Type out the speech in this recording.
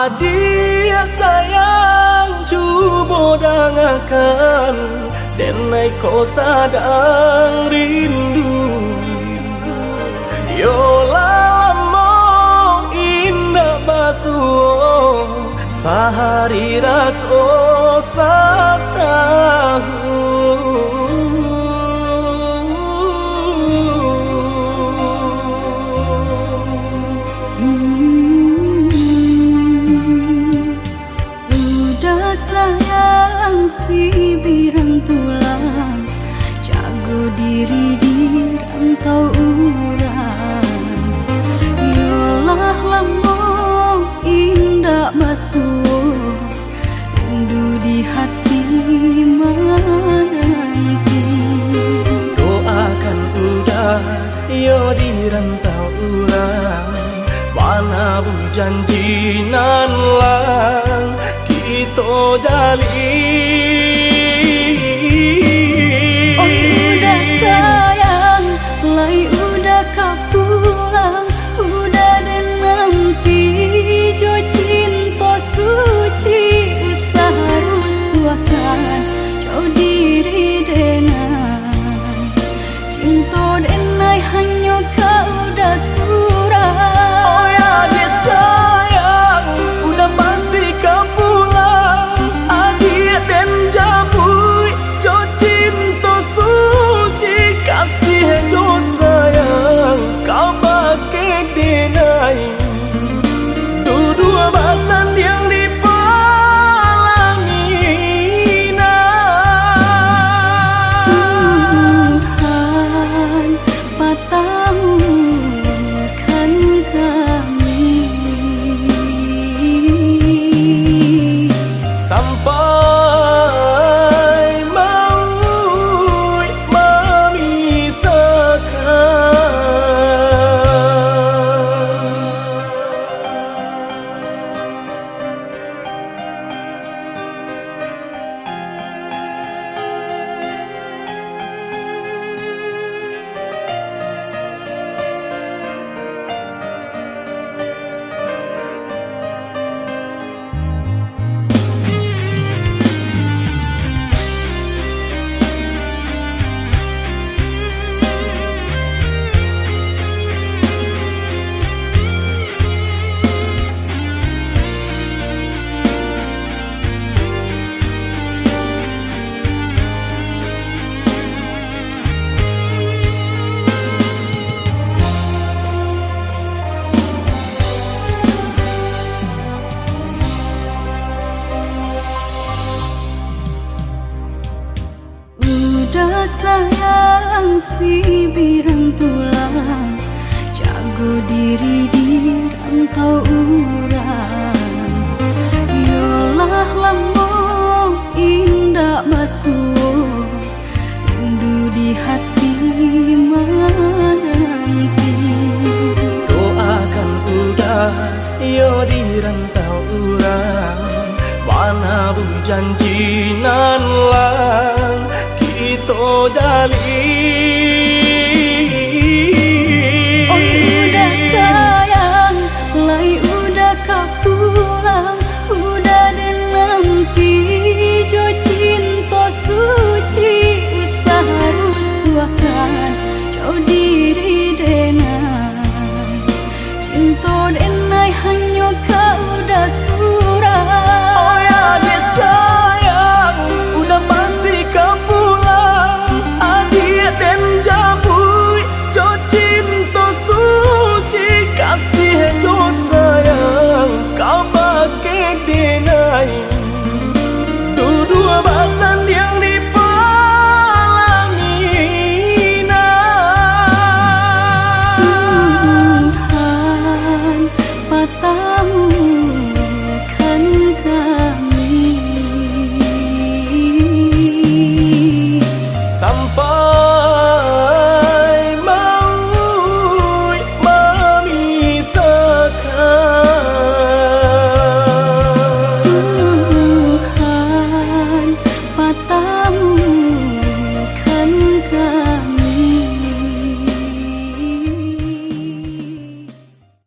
Adia sayang cuba dangakan denai ko sadang rindu. Yola lamo indah basuh sehari raso satahu. Udah sayang si birang tulang, jago diri di rantau urang. Yolah lamo indah basuh rindu di hati menanti. Doakan udah yo di rantau urang, mana bu janji nan lang kita jalin. Oh udah sayang, lai udah kau pulang, udah dan nanti jo cinta suci usaha rusuhkan jauh diri denai cinta denai hanya kau udah surah. Oh ya dia sayang, udah pasti kau pulang. Adia dan jabui jo cinta suci kasih jo sayang kau pakai denai. Dua basan yang dipalangina. Tuhan patahkan kami sampai maut memisahkan. Udah sayang si birang tulang, jago diri di rantau urang. Yolah lamo indah basuh rindu di hati menanti. Doakan udah yo di rantau urang, mana bu janji nan lang kita jalin.